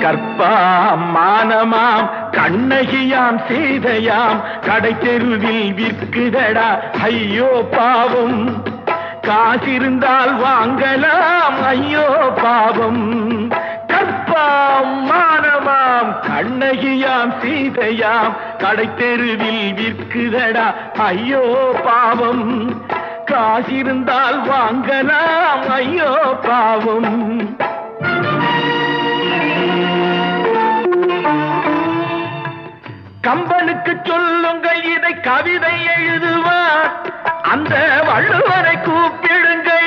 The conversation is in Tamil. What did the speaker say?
கற்பாம் மானமாம் கண்ணகியாம் சீதையாம் கடை தெருவில் விற்குதடா ஐயோ பாவம். காசிருந்தால் வாங்கலாம் ஐயோ பாவம். கற்பாம் மானமாம் கண்ணகியாம் சீதையாம் கடை தெருவில் விற்குதடா ஐயோ பாவம். காசிருந்தால் வாங்கலாம் ஐயோ பாவம். கம்பனுக்கு சொல்லுங்கள் இதை கவிதை எழுதுவார். அந்த வள்ளுவரை கூப்பிடுங்கள்